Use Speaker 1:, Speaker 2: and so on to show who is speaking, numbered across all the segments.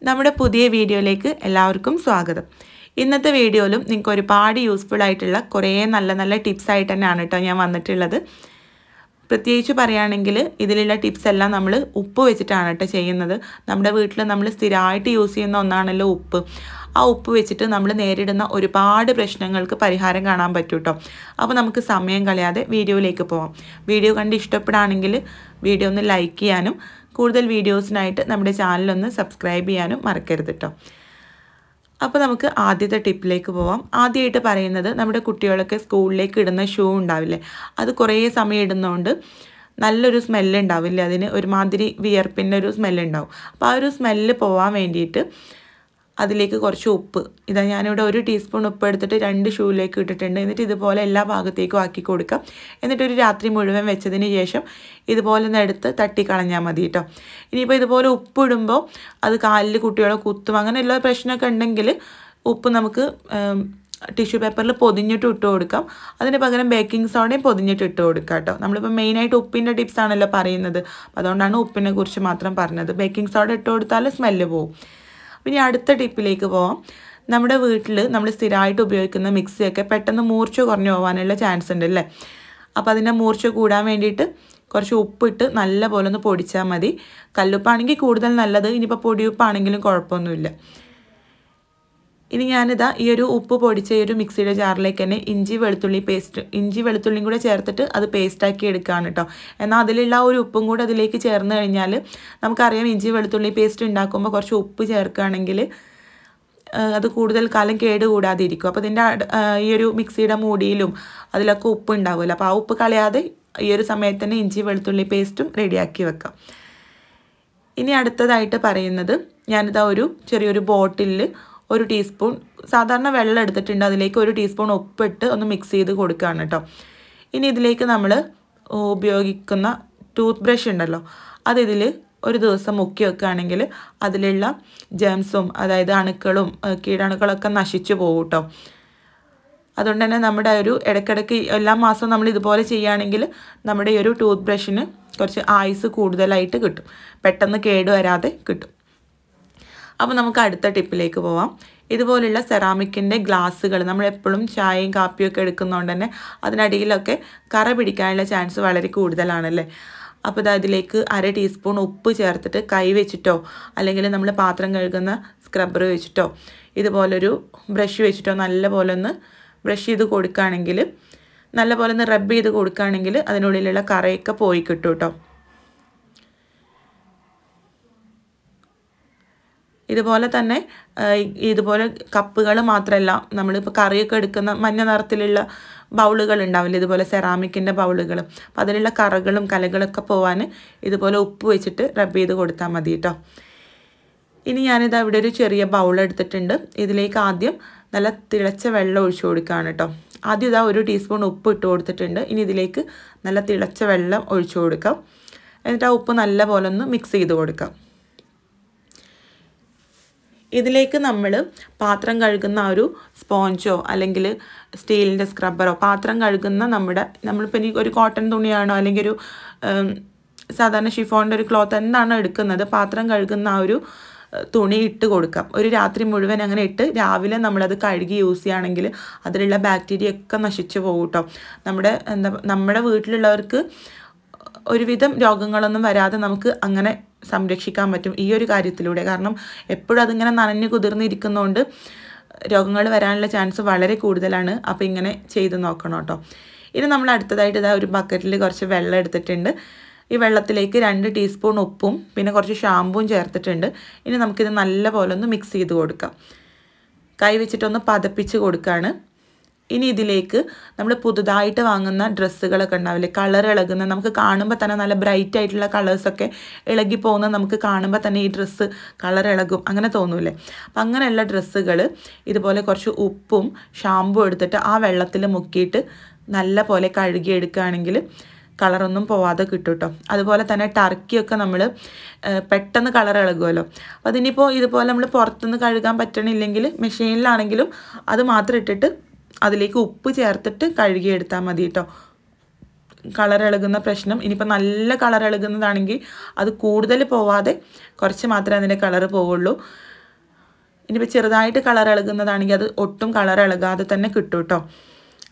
Speaker 1: നമ്മുടെ പുതിയ വീഡിയോയിലേക്ക് എല്ലാവർക്കും സ്വാഗതം. ഇന്നത്തെ വീഡിയോയിലും നിങ്ങൾക്ക് ഒരുപാട് യൂസ്ഫുൾ ആയിട്ടുള്ള കുറേ നല്ല ടിപ്സ് ആയിട്ട് തന്നെയാണ് കേട്ടോ ഞാൻ വന്നിട്ടുള്ളത്. പ്രത്യേകിച്ച് പറയുകയാണെങ്കിൽ ഇതിലുള്ള ടിപ്സ് എല്ലാം നമ്മൾ ഉപ്പ് വെച്ചിട്ടാണ് കേട്ടോ ചെയ്യുന്നത്. നമ്മുടെ വീട്ടിൽ നമ്മൾ സ്ഥിരമായിട്ട് യൂസ് ചെയ്യുന്ന ഒന്നാണല്ലോ ഉപ്പ്. ആ ഉപ്പ് വെച്ചിട്ട് നമ്മൾ നേരിടുന്ന ഒരുപാട് പ്രശ്നങ്ങൾക്ക് പരിഹാരം കാണാൻ പറ്റും കേട്ടോ. അപ്പോൾ നമുക്ക് സമയം കളയാതെ വീഡിയോയിലേക്ക് പോവാം. വീഡിയോ കണ്ട് ഇഷ്ടപ്പെടുകയാണെങ്കിൽ വീഡിയോ ഒന്ന് ലൈക്ക് ചെയ്യാനും കൂടുതൽ വീഡിയോസിനായിട്ട് നമ്മുടെ ചാനലൊന്ന് സബ്സ്ക്രൈബ് ചെയ്യാനും മറക്കരുത് കേട്ടോ. അപ്പോൾ നമുക്ക് ആദ്യത്തെ ടിപ്പിലേക്ക് പോവാം. ആദ്യമായിട്ട് പറയുന്നത്, നമ്മുടെ കുട്ടികളൊക്കെ സ്കൂളിലേക്ക് ഇടുന്ന ഷൂ ഉണ്ടാവില്ലേ, അത് കുറേ സമയം ഇടുന്നതുകൊണ്ട് നല്ലൊരു സ്മെല്ല് ഉണ്ടാവില്ല, അതിന് ഒരുമാതിരി വിയർപ്പിൻ്റെ ഒരു സ്മെല്ലുണ്ടാവും. അപ്പോൾ ആ ഒരു സ്മെല്ല് പോകാൻ വേണ്ടിയിട്ട് അതിലേക്ക് കുറച്ച് ഉപ്പ്, ഇതാ ഞാനിവിടെ 1 ടീസ്പൂൺ ഉപ്പ് എടുത്തിട്ട് 2 ഷൂയിലേക്ക് ഇട്ടിട്ടുണ്ട്. എന്നിട്ട് ഇതുപോലെ എല്ലാ ഭാഗത്തേക്കും ആക്കി കൊടുക്കാം. എന്നിട്ടൊരു രാത്രി മുഴുവൻ വെച്ചതിന് ശേഷം ഇതുപോലെ ഒന്ന് എടുത്ത് തട്ടിക്കളഞ്ഞാൽ മതി കേട്ടോ. ഇനിയിപ്പോൾ ഇതുപോലെ ഉപ്പ് ഇടുമ്പോൾ അത് കാലിൽ കുട്ടികളെ കുത്തും, അങ്ങനെയുള്ള പ്രശ്നമൊക്കെ ഉണ്ടെങ്കിൽ ഉപ്പ് നമുക്ക് ടിഷ്യൂ പേപ്പറിൽ പൊതിഞ്ഞിട്ട് ഇട്ട് കൊടുക്കാം. അതിന് പകരം ബേക്കിംഗ് സോഡയും പൊതിഞ്ഞിട്ട് ഇട്ട് കൊടുക്കാം കേട്ടോ. നമ്മളിപ്പോൾ മെയിനായിട്ട് ഉപ്പിൻ്റെ ടിപ്സ് ആണല്ലോ പറയുന്നത്, അതുകൊണ്ടാണ് ഉപ്പിനെ കുറിച്ച് മാത്രം പറഞ്ഞത്. ബേക്കിംഗ് സോഡ ഇട്ട് കൊടുത്താൽ സ്മെല്ല് പോവും. ഇനി അടുത്ത ടിപ്പിലേക്ക് പോവാം. നമ്മുടെ വീട്ടിൽ നമ്മൾ സ്ഥിരമായിട്ട് ഉപയോഗിക്കുന്ന മിക്സിയൊക്കെ പെട്ടെന്ന് മൂർച്ച കുറഞ്ഞു പോകാനുള്ള ചാൻസ് ഉണ്ട് അല്ലേ. അപ്പോൾ അതിൻ്റെ മൂർച്ച കൂടാൻ വേണ്ടിയിട്ട് കുറച്ച് ഉപ്പിട്ട് നല്ല പോലെ ഒന്ന് പൊടിച്ചാൽ മതി. കല്ലുപ്പാണെങ്കിൽ കൂടുതൽ നല്ലത്, ഇനിയിപ്പോൾ പൊടിയുപ്പാണെങ്കിലും കുഴപ്പമൊന്നുമില്ല. ഇനി ഞാനിതാ ഈ ഒരു ഉപ്പ് പൊടിച്ച ഈ ഒരു മിക്സിയുടെ ജാറിലേക്ക് തന്നെ ഇഞ്ചി വെളുത്തുള്ളിയും കൂടെ ചേർത്തിട്ട് അത് പേസ്റ്റാക്കി എടുക്കുകയാണ് കേട്ടോ. എന്നാൽ അതിലുള്ള ഒരു ഉപ്പും കൂടെ അതിലേക്ക് ചേർന്ന് കഴിഞ്ഞാൽ നമുക്കറിയാം, ഇഞ്ചി വെളുത്തുള്ളി പേസ്റ്റ് ഉണ്ടാക്കുമ്പോൾ കുറച്ച് ഉപ്പ് ചേർക്കുകയാണെങ്കിൽ അത് കൂടുതൽ കാലം കേടുകൂടാതെ ഇരിക്കും. അപ്പോൾ ഇതിൻ്റെ ഈ ഒരു മിക്സിയുടെ മൂടിയിലും അതിലൊക്കെ ഉപ്പ് ഉണ്ടാവുമല്ലോ, അപ്പോൾ ആ ഉപ്പ് കളയാതെ ഈ ഒരു സമയത്ത് തന്നെ ഇഞ്ചി വെളുത്തുള്ളി പേസ്റ്റും റെഡിയാക്കി വെക്കാം. ഇനി അടുത്തതായിട്ട് പറയുന്നത്, ഞാനിതാ ചെറിയൊരു ബോട്ടിലിൽ 1 ടീസ്പൂൺ സാധാരണ വെള്ളം എടുത്തിട്ടുണ്ട്, അതിലേക്ക് 1 ടീസ്പൂൺ ഉപ്പിട്ട് ഒന്ന് മിക്സ് ചെയ്ത് കൊടുക്കുകയാണ് കേട്ടോ. ഇനി ഇതിലേക്ക് നമ്മൾ ഉപയോഗിക്കുന്ന ടൂത്ത് ബ്രഷ് ഉണ്ടല്ലോ, അതിതിൽ ഒരു ദിവസം മുക്കി വെക്കുകയാണെങ്കിൽ അതിലുള്ള ജേംസും, അതായത് അണുക്കളും കീടാണുക്കളൊക്കെ നശിച്ചു പോകും കേട്ടോ. അതുകൊണ്ട് തന്നെ നമ്മുടെ ഇടയ്ക്കിടയ്ക്ക് എല്ലാ മാസവും നമ്മൾ ഇതുപോലെ ചെയ്യുകയാണെങ്കിൽ നമ്മുടെ ഈ ഒരു ടൂത്ത് ബ്രഷിന് കുറച്ച് ആയുസ് കൂടുതലായിട്ട് കിട്ടും, പെട്ടെന്ന് കേടുവരാതെ കിട്ടും. അപ്പോൾ നമുക്ക് അടുത്ത ടിപ്പിലേക്ക് പോവാം. ഇതുപോലുള്ള സെറാമിക്കിൻ്റെ ഗ്ലാസ്സുകൾ നമ്മളെപ്പോഴും ചായയും കാപ്പിയൊക്കെ എടുക്കുന്നതുകൊണ്ട് തന്നെ അതിനടിയിലൊക്കെ കറ പിടിക്കാനുള്ള ചാൻസ് വളരെ കൂടുതലാണല്ലേ. അപ്പോൾ ഇതിലേക്ക് 1/2 ടീസ്പൂൺ ഉപ്പ് ചേർത്തിട്ട് കൈ വെച്ചിട്ടോ അല്ലെങ്കിൽ നമ്മൾ പാത്രം കഴുകുന്ന സ്ക്രബ്ബർ വെച്ചിട്ടോ ഇതുപോലൊരു ബ്രഷ് വെച്ചിട്ടോ നല്ലപോലെ ഒന്ന് ബ്രഷ് ചെയ്ത് കൊടുക്കുകയാണെങ്കിൽ, നല്ലപോലെ ഒന്ന് റബ്ബ് ചെയ്ത് കൊടുക്കുകയാണെങ്കിൽ അതിനുള്ളിലുള്ള കറയൊക്കെ പോയി കിട്ടും കേട്ടോ. ഇതുപോലെ തന്നെ ഇതുപോലെ കപ്പുകൾ മാത്രമല്ല, നമ്മളിപ്പോൾ കറിയൊക്കെ എടുക്കുന്ന മഞ്ഞ നിറത്തിലുള്ള ബൗളുകൾ ഉണ്ടാവില്ല, ഇതുപോലെ സെറാമിക്കിൻ്റെ ബൗളുകൾ, അപ്പോൾ അതിലുള്ള കറകളും കലകളൊക്കെ പോകാൻ ഇതുപോലെ ഉപ്പ് വെച്ചിട്ട് റബ്ബ് ചെയ്ത് കൊടുത്താൽ മതി കേട്ടോ. ഇനി ഞാനിത് അവിടെ ഒരു ചെറിയ ബൗൾ എടുത്തിട്ടുണ്ട്. ഇതിലേക്ക് ആദ്യം നല്ല തിളച്ച വെള്ളം ഒഴിച്ചു കൊടുക്കുകയാണ് കേട്ടോ. ആദ്യം 1 ടീസ്പൂൺ ഉപ്പ് ഇട്ട് കൊടുത്തിട്ടുണ്ട്. ഇനി ഇതിലേക്ക് നല്ല തിളച്ച വെള്ളം ഒഴിച്ചു കൊടുക്കാം. എന്നിട്ട് ആ ഉപ്പ് നല്ല പോലെ ഒന്ന് മിക്സ് ചെയ്ത് കൊടുക്കാം. ഇതിലേക്ക് നമ്മൾ പാത്രം കഴുകുന്ന ഒരു സ്പോഞ്ചോ അല്ലെങ്കിൽ സ്റ്റീലിൻ്റെ സ്ക്രബ്ബറോ, പാത്രം കഴുകുന്ന നമ്മളിപ്പോൾ ഇനി ഒരു കോട്ടൺ തുണിയാണോ അല്ലെങ്കിൽ ഒരു സാധാരണ ഷിഫോണിൻ്റെ ഒരു ക്ലോത്ത് എന്താണോ എടുക്കുന്നത്, പാത്രം കഴുകുന്ന ആ ഒരു തുണി ഇട്ട് കൊടുക്കാം. ഒരു രാത്രി മുഴുവൻ അങ്ങനെ ഇട്ട് രാവിലെ നമ്മളത് കഴുകി യൂസ് ചെയ്യുകയാണെങ്കിൽ അതിലുള്ള ബാക്ടീരിയ ഒക്കെ നശിച്ചു പോകും കേട്ടോ. നമ്മുടെ വീട്ടിലുള്ളവർക്ക് ഒരുവിധം രോഗങ്ങളൊന്നും വരാതെ നമുക്ക് അങ്ങനെ സംരക്ഷിക്കാൻ പറ്റും ഈ ഒരു കാര്യത്തിലൂടെ. കാരണം എപ്പോഴും അതിങ്ങനെ നനഞ്ഞ് കുതിർന്നിരിക്കുന്നതുകൊണ്ട് രോഗങ്ങൾ വരാനുള്ള ചാൻസ് വളരെ കൂടുതലാണ്. അപ്പോൾ ഇങ്ങനെ ചെയ്ത് നോക്കണം കേട്ടോ. ഇനി നമ്മൾ അടുത്തതായിട്ട് ഒരു ബക്കറ്റിൽ കുറച്ച് വെള്ളം എടുത്തിട്ടുണ്ട്. ഈ വെള്ളത്തിലേക്ക് 2 ടീസ്പൂൺ ഉപ്പും പിന്നെ കുറച്ച് ഷാമ്പുവും ചേർത്തിട്ടുണ്ട്. ഇനി നമുക്കിത് നല്ല പോലെ ഒന്ന് മിക്സ് ചെയ്ത് കൊടുക്കാം. കൈ വെച്ചിട്ടൊന്ന് പതപ്പിച്ച് കൊടുക്കുകയാണ്. ഇനി ഇതിലേക്ക് നമ്മൾ പുതുതായിട്ട് വാങ്ങുന്ന ഡ്രസ്സുകളൊക്കെ ഉണ്ടാവില്ലേ, കളർ ഇളകുന്ന, നമുക്ക് കാണുമ്പോൾ തന്നെ നല്ല ബ്രൈറ്റ് ആയിട്ടുള്ള കളേഴ്സൊക്കെ ഇളകി പോകുന്നത് നമുക്ക് കാണുമ്പോൾ തന്നെ ഈ ഡ്രസ്സ് കളർ ഇളകും അങ്ങനെ തോന്നൂലേ. അപ്പം അങ്ങനെയുള്ള ഡ്രസ്സുകൾ ഇതുപോലെ കുറച്ച് ഉപ്പും ഷാമ്പും എടുത്തിട്ട് ആ വെള്ളത്തിൽ മുക്കിയിട്ട് നല്ല പോലെ കഴുകിയെടുക്കുകയാണെങ്കിൽ കളറൊന്നും പോവാതെ കിട്ടും കേട്ടോ. അതുപോലെ തന്നെ ടർക്കിയൊക്കെ നമ്മൾ പെട്ടെന്ന് കളർ ഇളകുമല്ലോ. അപ്പോൾ അതിനിപ്പോൾ ഇതുപോലെ നമ്മൾ പുറത്തുനിന്ന് കഴുകാൻ പറ്റണില്ലെങ്കിൽ മെഷീനിലാണെങ്കിലും അത് മാത്രം ഇട്ടിട്ട് അതിലേക്ക് ഉപ്പ് ചേർത്തിട്ട് കഴുകിയെടുത്താൽ മതി കേട്ടോ. കളർ ഇളകുന്ന പ്രശ്നം, ഇനിയിപ്പോൾ നല്ല കളർ ഇളകുന്നതാണെങ്കിൽ അത് കൂടുതൽ പോവാതെ കുറച്ച് മാത്രമേ അതിൻ്റെ കളർ പോവുള്ളൂ. ഇനിയിപ്പോൾ ചെറുതായിട്ട് കളർ ഇളകുന്നതാണെങ്കിൽ അത് ഒട്ടും കളർ ഇളകാതെ തന്നെ കിട്ടും കേട്ടോ.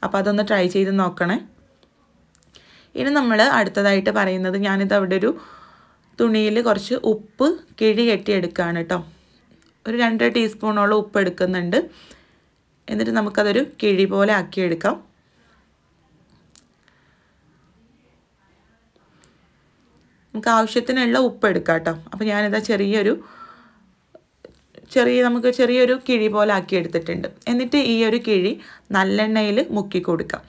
Speaker 1: അപ്പോൾ അതൊന്ന് ട്രൈ ചെയ്ത് നോക്കണേ. ഇനി നമ്മൾ അടുത്തതായിട്ട് പറയുന്നത്, ഞാനിത് അവിടെ ഒരു തുണിയിൽ കുറച്ച് ഉപ്പ് കിഴി കെട്ടിയെടുക്കുകയാണ് കേട്ടോ. ഒരു 2 ടീസ്പൂണോളം ഉപ്പ് എടുക്കുന്നുണ്ട്. എന്നിട്ട് നമുക്കതൊരു കിഴി പോലെ ആക്കിയെടുക്കാം. നമുക്ക് ആവശ്യത്തിനുള്ള ഉപ്പ് എടുക്കാം കേട്ടോ. അപ്പോൾ ഞാനിതാ നമുക്ക് ചെറിയൊരു കിഴി പോലെ ആക്കി എടുത്തിട്ടുണ്ട്. എന്നിട്ട് ഈ ഒരു കിഴി നല്ലെണ്ണയിൽ മുക്കി കൊടുക്കാം.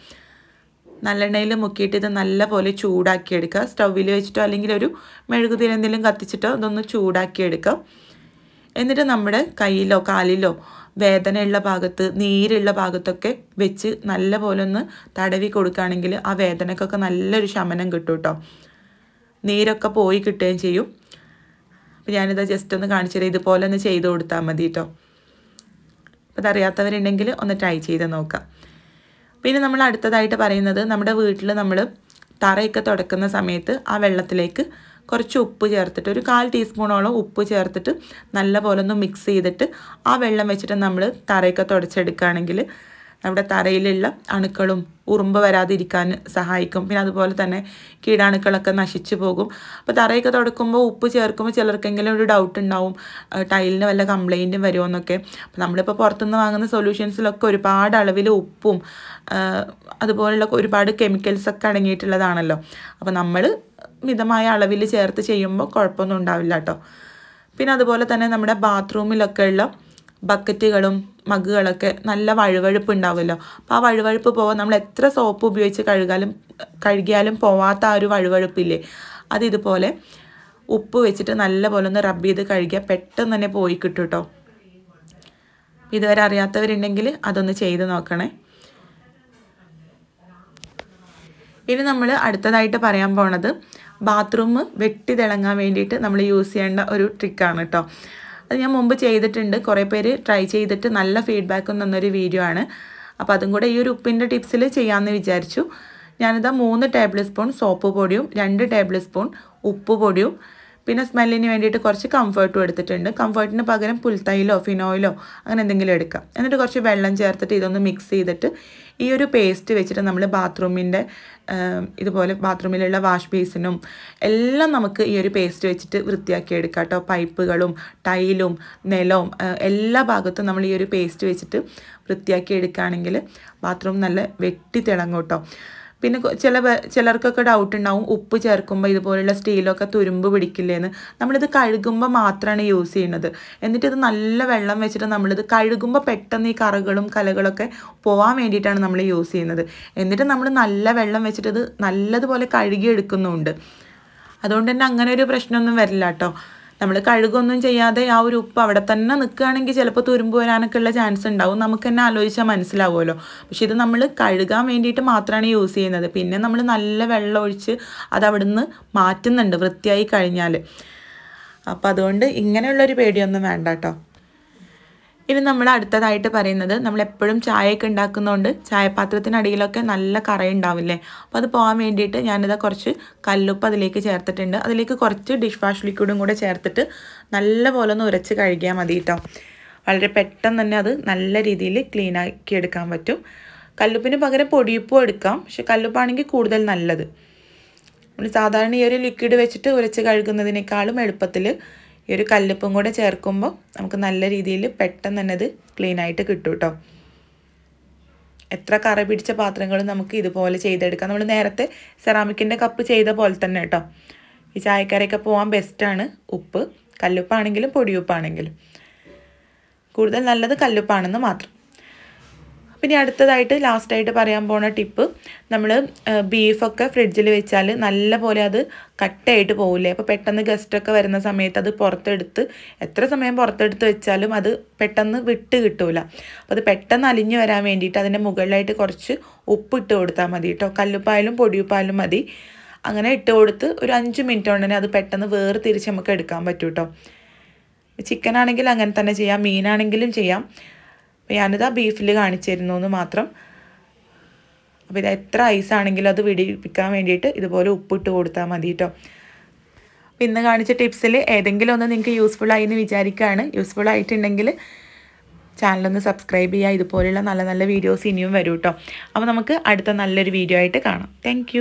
Speaker 1: നല്ലെണ്ണയിൽ മുക്കിയിട്ട് ഇത് നല്ല പോലെ ചൂടാക്കിയെടുക്കുക. സ്റ്റൗവിൽ വെച്ചിട്ടോ അല്ലെങ്കിൽ ഒരു മെഴുകുതിരി എന്തെങ്കിലും കത്തിച്ചിട്ടോ ഇതൊന്ന് ചൂടാക്കിയെടുക്കാം. എന്നിട്ട് നമ്മുടെ കയ്യിലോ കാലിലോ വേദനയുള്ള ഭാഗത്ത്, നീരുള്ള ഭാഗത്തൊക്കെ വെച്ച് നല്ല പോലെ ഒന്ന് തടവി കൊടുക്കുകയാണെങ്കിൽ ആ വേദനക്കൊക്കെ നല്ലൊരു ശമനം കിട്ടും കേട്ടോ. നീരൊക്കെ പോയി കിട്ടുകയും ചെയ്യും. അപ്പോൾ ഞാനിത് ജസ്റ്റ് ഒന്ന് കാണിച്ചു തരാം. ഇതുപോലെ ഒന്ന് ചെയ്ത് കൊടുത്താൽ മതി കേട്ടോ. അപ്പോൾ അതറിയാത്തവരുണ്ടെങ്കിൽ ഒന്ന് ട്രൈ ചെയ്ത് നോക്കാം. പിന്നെ നമ്മൾ അടുത്തതായിട്ട് പറയുന്നത്, നമ്മുടെ വീട്ടിൽ നമ്മൾ തറയൊക്കെ തുടക്കുന്ന സമയത്ത് ആ വെള്ളത്തിലേക്ക് കുറച്ച് ഉപ്പ് ചേർത്തിട്ട്, ഒരു 1/4 ടീസ്പൂണോളം ഉപ്പ് ചേർത്തിട്ട് നല്ല പോലെ ഒന്ന് മിക്സ് ചെയ്തിട്ട് ആ വെള്ളം വെച്ചിട്ട് നമ്മൾ തറയൊക്കെ തുടച്ചെടുക്കുകയാണെങ്കിൽ നമ്മുടെ തറയിലുള്ള അണുക്കളും ഉറുമ്പ് വരാതിരിക്കാൻ സഹായിക്കും. പിന്നെ അതുപോലെ തന്നെ കീടാണുക്കളൊക്കെ നശിച്ചു പോകും. അപ്പോൾ തറയൊക്കെ തുടക്കുമ്പോൾ ഉപ്പ് ചേർക്കുമ്പോൾ ചിലർക്കെങ്കിലും ഒരു ഡൗട്ട് ഉണ്ടാവും, ടൈലിന് വല്ല കംപ്ലൈൻറ്റും വരുമോ എന്നൊക്കെ. അപ്പോൾ നമ്മളിപ്പോൾ പുറത്തുനിന്ന് വാങ്ങുന്ന സൊല്യൂഷൻസിലൊക്കെ ഒരുപാട് അളവിൽ ഉപ്പും അതുപോലുള്ള ഒരുപാട് കെമിക്കൽസൊക്കെ അടങ്ങിയിട്ടുള്ളതാണല്ലോ. അപ്പോൾ നമ്മൾ മിതമായ അളവിൽ ചേർത്ത് ചെയ്യുമ്പോൾ കുഴപ്പമൊന്നും ഉണ്ടാവില്ല കേട്ടോ. പിന്നെ അതുപോലെ തന്നെ നമ്മുടെ ബാത്റൂമിലൊക്കെ ഉള്ള ബക്കറ്റുകളും മഗ്ഗുകളൊക്കെ നല്ല വഴുവഴുപ്പ് ഉണ്ടാവുമല്ലോ. അപ്പോൾ ആ വഴുവഴുപ്പ് പോവാൻ നമ്മൾ എത്ര സോപ്പ് ഉപയോഗിച്ച് കഴുകിയാലും പോവാത്ത ആ ഒരു വഴുവഴുപ്പില്ലേ, അത് ഇതുപോലെ ഉപ്പ് വെച്ചിട്ട് നല്ല പോലെ ഒന്ന് റബ്ബ് ചെയ്ത് കഴുകിയാൽ പെട്ടെന്ന് തന്നെ പോയി കിട്ടും കേട്ടോ. ഇതുവരെ അറിയാത്തവരുണ്ടെങ്കിൽ അതൊന്ന് ചെയ്ത് നോക്കണേ. ഇനി നമ്മൾ അടുത്തതായിട്ട് പറയാൻ പോണത് ബാത്റൂം വെട്ടി തിളങ്ങാൻ വേണ്ടിയിട്ട് നമ്മൾ യൂസ് ചെയ്യേണ്ട ഒരു ട്രിക്കാണ് കേട്ടോ. അത് ഞാൻ മുമ്പ് ചെയ്തിട്ടുണ്ട്. കുറേ പേര് ട്രൈ ചെയ്തിട്ട് നല്ല ഫീഡ്ബാക്ക് തന്നൊരു വീഡിയോ ആണ്. അപ്പോൾ അതും കൂടെ ഈ ഒരു ഉപ്പിൻ്റെ ടിപ്സിൽ ചെയ്യാമെന്ന് വിചാരിച്ചു. ഞാനിതാ 3 ടേബിൾ സ്പൂൺ സോപ്പ് പൊടിയും 2 ടേബിൾ സ്പൂൺ ഉപ്പ് പൊടിയും പിന്നെ സ്മെല്ലിന് വേണ്ടിയിട്ട് കുറച്ച് കംഫർട്ടും എടുത്തിട്ടുണ്ട്. കംഫർട്ടിന് പകരം പുൽത്തൈലോ ഫിനോയിലോ അങ്ങനെ എന്തെങ്കിലും എടുക്കാം. എന്നിട്ട് കുറച്ച് വെള്ളം ചേർത്തിട്ട് ഇതൊന്ന് മിക്സ് ചെയ്തിട്ട് ഈ ഒരു പേസ്റ്റ് വെച്ചിട്ട് നമ്മൾ ബാത്റൂമിൻ്റെ ഇതുപോലെ ബാത്റൂമിലുള്ള വാഷ് ബേസിനും എല്ലാം നമുക്ക് ഈ ഒരു പേസ്റ്റ് വെച്ചിട്ട് വൃത്തിയാക്കി എടുക്കാം കേട്ടോ. പൈപ്പുകളും ടൈലും നിലവും എല്ലാ ഭാഗത്തും നമ്മൾ ഈ ഒരു പേസ്റ്റ് വെച്ചിട്ട് വൃത്തിയാക്കി എടുക്കുകയാണെങ്കിൽ ബാത്റൂം നല്ല വെട്ടി തിളങ്ങും കേട്ടോ. പിന്നെ ചിലർക്കൊക്കെ ഡൗട്ട് ഉണ്ടാവും, ഉപ്പ് ചേർക്കുമ്പോൾ ഇതുപോലുള്ള സ്റ്റീലൊക്കെ തുരുമ്പ് പിടിക്കില്ലേന്ന്. നമ്മളിത് കഴുകുമ്പോൾ മാത്രമാണ് യൂസ് ചെയ്യുന്നത്. എന്നിട്ട് ഇത് നല്ല വെള്ളം വെച്ചിട്ട് നമ്മളിത് കഴുകുമ്പോൾ പെട്ടെന്ന് ഈ കറകളും കലകളൊക്കെ പോകാൻ വേണ്ടിയിട്ടാണ് നമ്മൾ യൂസ് ചെയ്യുന്നത്. എന്നിട്ട് നമ്മൾ നല്ല വെള്ളം വെച്ചിട്ട് ഇത് നല്ലതുപോലെ കഴുകി എടുക്കുന്നുമുണ്ട്. അതുകൊണ്ട് തന്നെ അങ്ങനെ ഒരു പ്രശ്നമൊന്നും വരില്ല കേട്ടോ. നമ്മൾ കഴുകൊന്നും ചെയ്യാതെ ആ ഒരു ഉപ്പ് അവിടെ തന്നെ നിൽക്കുകയാണെങ്കിൽ ചിലപ്പോൾ തുരുമ്പ് വരാനൊക്കെ ഉള്ള ചാൻസ് ഉണ്ടാവും. നമുക്ക് തന്നെ ആലോചിച്ചാൽ മനസ്സിലാവുമല്ലോ. പക്ഷെ ഇത് നമ്മൾ കഴുകാൻ വേണ്ടിയിട്ട് മാത്രമാണ് യൂസ് ചെയ്യുന്നത്. പിന്നെ നമ്മൾ നല്ല വെള്ളം ഒഴിച്ച് അത് അവിടെ നിന്ന് മാറ്റുന്നുണ്ട് വൃത്തിയായി കഴിഞ്ഞാൽ. അപ്പോൾ അതുകൊണ്ട് ഇങ്ങനെയുള്ളൊരു പേടിയൊന്നും വേണ്ട കേട്ടോ. ഇനി നമ്മൾ അടുത്തതായിട്ട് പറയുന്നത്, നമ്മളെപ്പോഴും ചായയൊക്കെ ഉണ്ടാക്കുന്നതുകൊണ്ട് ചായപാത്രത്തിനടിയിലൊക്കെ നല്ല കറയുണ്ടാവില്ലേ. അപ്പോൾ അത് പോകാൻ വേണ്ടിയിട്ട് ഞാനിതാ കുറച്ച് കല്ലുപ്പ് അതിലേക്ക് ചേർത്തിട്ടുണ്ട്. അതിലേക്ക് കുറച്ച് ഡിഷ് വാഷ് ലിക്വിഡും കൂടെ ചേർത്തിട്ട് നല്ല പോലെ ഒന്ന് ഉരച്ച് കഴുകിയാൽ മതി കേട്ടോ. വളരെ പെട്ടെന്ന് തന്നെ അത് നല്ല രീതിയിൽ ക്ലീൻ ആക്കി എടുക്കാൻ പറ്റും. കല്ലുപ്പിന് പകരം പൊടിയുപ്പും എടുക്കാം, പക്ഷെ കല്ലുപ്പാണെങ്കിൽ കൂടുതൽ നല്ലത്. നമ്മൾ സാധാരണ ഈ ഒരു ലിക്വിഡ് വെച്ചിട്ട് ഉരച്ച് കഴുകുന്നതിനേക്കാളും എളുപ്പത്തിൽ ഈ ഒരു കല്ലുപ്പും കൂടെ ചേർക്കുമ്പോൾ നമുക്ക് നല്ല രീതിയിൽ പെട്ടെന്ന് തന്നെ അത് ക്ലീനായിട്ട് കിട്ടും കേട്ടോ. എത്ര കറ പിടിച്ച പാത്രങ്ങളും നമുക്ക് ഇതുപോലെ ചെയ്തെടുക്കാം. നമ്മൾ നേരത്തെ സെറാമിക്കിൻ്റെ കപ്പ് ചെയ്ത പോലെ തന്നെ കേട്ടോ. ഈ ചായക്കറിയൊക്കെ പോകാൻ ബെസ്റ്റാണ് ഉപ്പ്, കല്ലുപ്പാണെങ്കിലും പൊടിയുപ്പാണെങ്കിലും. കൂടുതൽ നല്ലത് കല്ലുപ്പാണെന്ന് മാത്രം. പിന്നെ അടുത്തതായിട്ട് ലാസ്റ്റായിട്ട് പറയാൻ പോണ ടിപ്പ്, നമ്മൾ ബീഫൊക്കെ ഫ്രിഡ്ജിൽ വെച്ചാൽ നല്ല പോലെ അത് കട്ടയായിട്ട് പോകില്ലേ. അപ്പോൾ പെട്ടെന്ന് ഗസ്റ്റൊക്കെ വരുന്ന സമയത്ത് അത് പുറത്തെടുത്ത് എത്ര സമയം പുറത്തെടുത്ത് വെച്ചാലും അത് പെട്ടെന്ന് വിട്ട് കിട്ടൂല. അപ്പോൾ അത് പെട്ടെന്ന് അലിഞ്ഞ് വരാൻ വേണ്ടിയിട്ട് അതിൻ്റെ മുകളിലായിട്ട് കുറച്ച് ഉപ്പിട്ട് കൊടുത്താൽ മതി കേട്ടോ. കല്ലുപ്പായാലും പൊടിയുപ്പായാലും മതി. അങ്ങനെ ഇട്ട് കൊടുത്ത് ഒരു 5 മിനിറ്റ് കൊണ്ട് തന്നെ അത് പെട്ടെന്ന് വേർതിരിച്ച് നമുക്ക് എടുക്കാൻ പറ്റും കേട്ടോ. ചിക്കൻ ആണെങ്കിൽ അങ്ങനെ തന്നെ ചെയ്യാം, മീനാണെങ്കിലും ചെയ്യാം. അപ്പോൾ ഞാനിതാ ബീഫിൽ കാണിച്ചിരുന്നു എന്ന് മാത്രം. അപ്പോൾ ഇത് എത്ര ഐസാണെങ്കിലും അത് വിടിപ്പിക്കാൻ വേണ്ടിയിട്ട് ഇതുപോലെ ഉപ്പിട്ട് കൊടുത്താൽ മതി കേട്ടോ. അപ്പോൾ ഇന്ന് കാണിച്ച ടിപ്സിൽ ഏതെങ്കിലും ഒന്ന് നിങ്ങൾക്ക് യൂസ്ഫുൾ ആയി എന്ന് വിചാരിക്കുകയാണ്. യൂസ്ഫുൾ ആയിട്ടുണ്ടെങ്കിൽ ചാനലൊന്ന് സബ്സ്ക്രൈബ് ചെയ്യുക. ഇതുപോലെയുള്ള നല്ല നല്ല വീഡിയോസ് ഇനിയും വരും കേട്ടോ. അപ്പോൾ നമുക്ക് അടുത്ത നല്ലൊരു വീഡിയോ ആയിട്ട് കാണാം. താങ്ക്